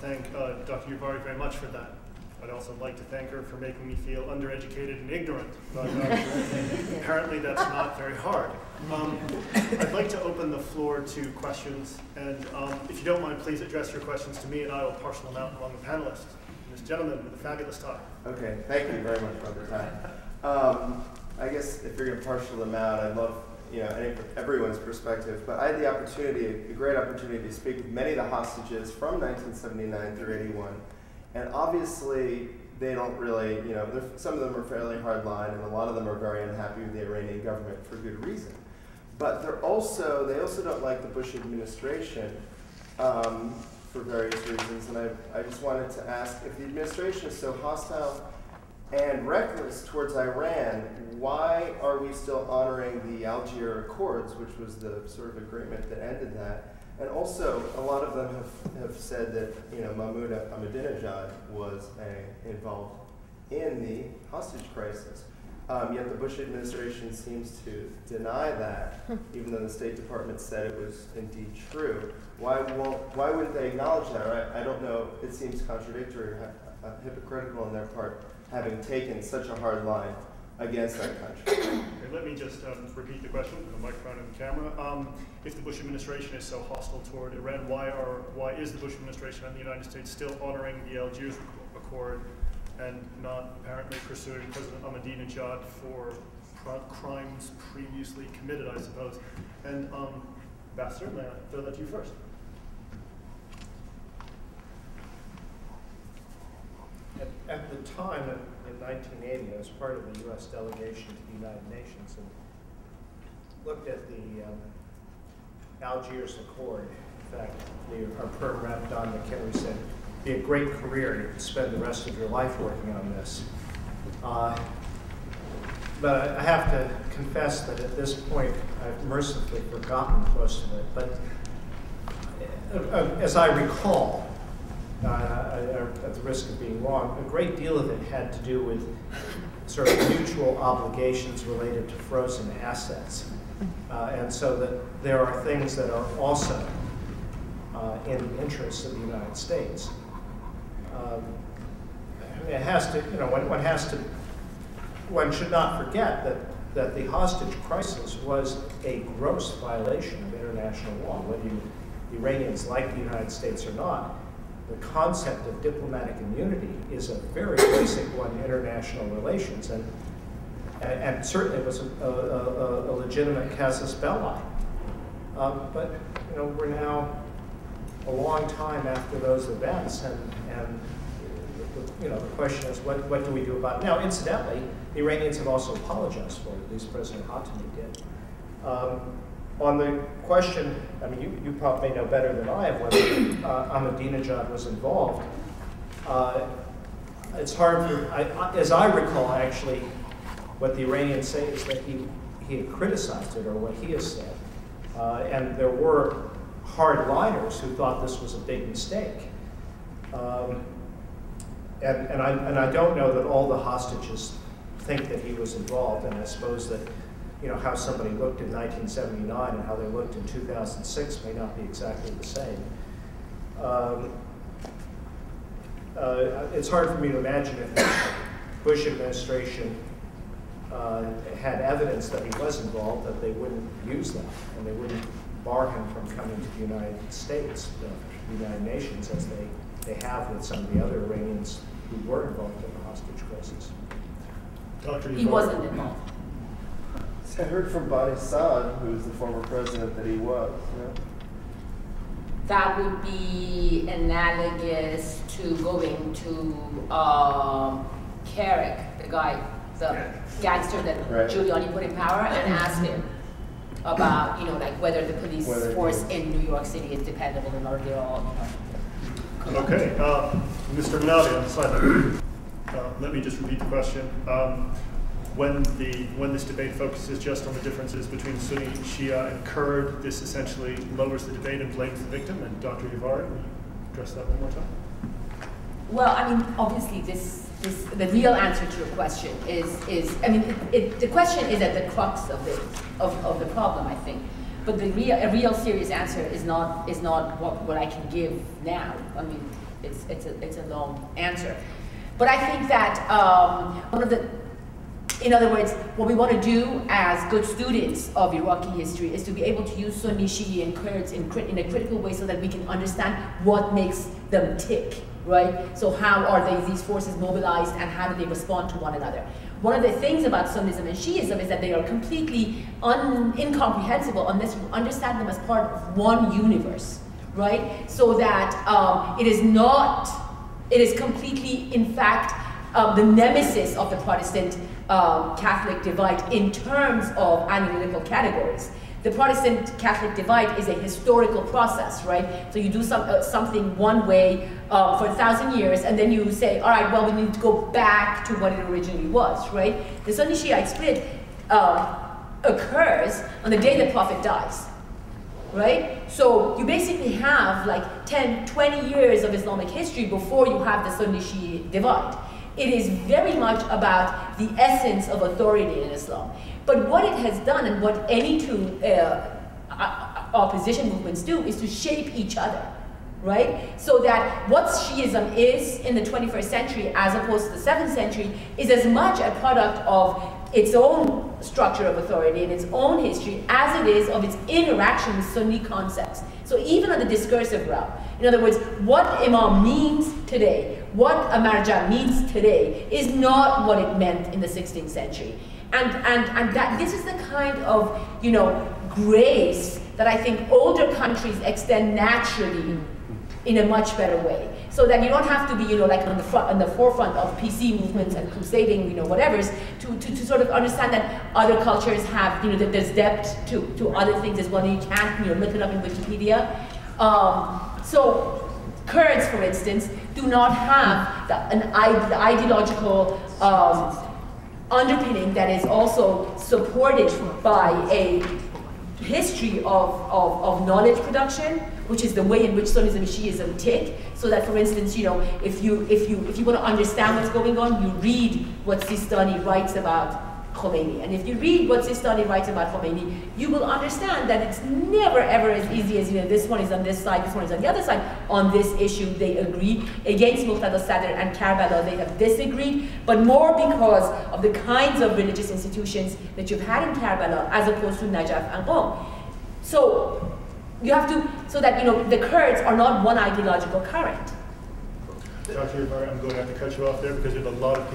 thank Dr. Yubari very much for that. I'd also like to thank her for making me feel undereducated and ignorant, but apparently that's not very hard. I'd like to open the floor to questions, and if you don't mind, please address your questions to me, and I will parcel them out among the panelists. This gentleman with a fabulous tie. Okay, thank you very much for the time. I guess if you're going to parcel them out, I'd love everyone's perspective, but I had the opportunity, a great opportunity to speak with many of the hostages from 1979 through 81. And obviously, they don't really, some of them are fairly hardline, and a lot of them are very unhappy with the Iranian government for good reason. But they also don't like the Bush administration for various reasons. And I just wanted to ask, if the administration is so hostile and reckless towards Iran, why are we still honoring the Algiers Accords, which was the sort of agreement that ended that? And also, a lot of them have said that Mahmoud Ahmadinejad was involved in the hostage crisis. Yet the Bush administration seems to deny that, even though the State Department said it was indeed true. Why wouldn't they acknowledge that? Or I don't know. It seems contradictory, hypocritical on their part, having taken such a hard line against that country. Okay, let me just repeat the question for the microphone and the camera. If the Bush administration is so hostile toward Iran, why is the Bush administration and the United States still honoring the Algiers Accord and not apparently pursuing President Ahmadinejad for crimes previously committed, I suppose? And Ambassador, may I throw that to you first? At the time, in 1980, I was part of the U.S. delegation to the United Nations and looked at the Algiers Accord. In fact, our perm rep, Don McHenry, said, it'd be a great career. You could spend the rest of your life working on this. But I have to confess that at this point, I've mercifully forgotten most of it. But as I recall, at the risk of being wrong, a great deal of it had to do with sort of mutual obligations related to frozen assets. And so that there are things that are also in the interests of the United States. It has to, one should not forget that the hostage crisis was a gross violation of international law, whether the Iranians like the United States or not. The concept of diplomatic immunity is a very basic one in international relations, and certainly it was a legitimate casus belli. But we're now a long time after those events, and the question is, what do we do about it? Now, incidentally, the Iranians have also apologized for it, at least President Khatami did. On the question, I mean, you probably know better than I have whether Ahmadinejad was involved. It's hard for, as I recall, actually, what the Iranians say is that he had criticized it, or what he has said. And there were hardliners who thought this was a big mistake. And I don't know that all the hostages think that he was involved, and I suppose that how somebody looked in 1979 and how they looked in 2006 may not be exactly the same. It's hard for me to imagine if the Bush administration had evidence that he was involved, that they wouldn't use that, and they wouldn't bar him from coming to the United States, the United Nations, as they have with some of the other Iranians who were involved in the hostage crisis. He wasn't involved. I heard from Bani Saad, who was the former president, that he was. That would be analogous to going to Carrick, the guy, the gangster that Giuliani put in power, and ask him about, like whether the police force in New York City is dependable or not. They're all, Okay, Mr. Minali on the side. Let me just repeat the question. When this debate focuses just on the differences between Sunni, Shia, and Kurd, this essentially lowers the debate and blames the victim. And Dr. Yubari, will you address that one more time? Well, I mean, obviously, the real answer to your question is I mean, the question is at the crux of the problem, I think. But a real serious answer is not what I can give now. I mean, it's a long answer. But I think that in other words, what we want to do as good students of Iraqi history is to be able to use Sunni, Shia, and Kurds in a critical way so that we can understand what makes them tick, right? So how are these forces mobilized and how do they respond to one another? One of the things about Sunnism and Shiism is that they are completely incomprehensible unless you understand them as part of one universe, right? So that it is completely, in fact, the nemesis of the Protestant Catholic divide in terms of analytical categories. The Protestant Catholic divide is a historical process, right? So you do something one way for 1,000 years, and then you say, all right, well, we need to go back to what it originally was, right? The Sunni Shiite split occurs on the day the Prophet dies, right? So you basically have like 10, 20 years of Islamic history before you have the Sunni Shiite divide. It is very much about the essence of authority in Islam. But what it has done, and what any two opposition movements do, is to shape each other, right? So that what Shiism is in the 21st century, as opposed to the 7th century, is as much a product of its own structure of authority and its own history as it is of its interaction with Sunni concepts. So even on the discursive realm, in other words, what Imam means today, what a marja means today, is not what it meant in the 16th century. And that this is the kind of, you know, grace that I think older countries extend naturally in a much better way. So that you don't have to be, you know, like on the forefront of PC movements and crusading, you know, whatevers, to sort of understand that other cultures have, you know, that there's depth to other things as well. You can't, you know, look it up in Wikipedia. So Kurds, for instance, do not have the ideological underpinning that is also supported by a history of knowledge production, which is the way in which Sunnism and Shiism tick. So that, for instance, you know, if you want to understand what's going on, you read what Sistani writes about Khomeini. And if you read what Sistani writes about Khomeini, you will understand that it's never ever as easy as, you know, this one is on this side, this one is on the other side. On this issue, they agree. Against Muqtada Sadr and Karbala, they have disagreed, but more because of the kinds of religious institutions that you've had in Karbala as opposed to Najaf and Qom. So you have to, so that, you know, the Kurds are not one ideological current. Dr. Ibarra, I'm going to have to cut you off there because there's a lot of people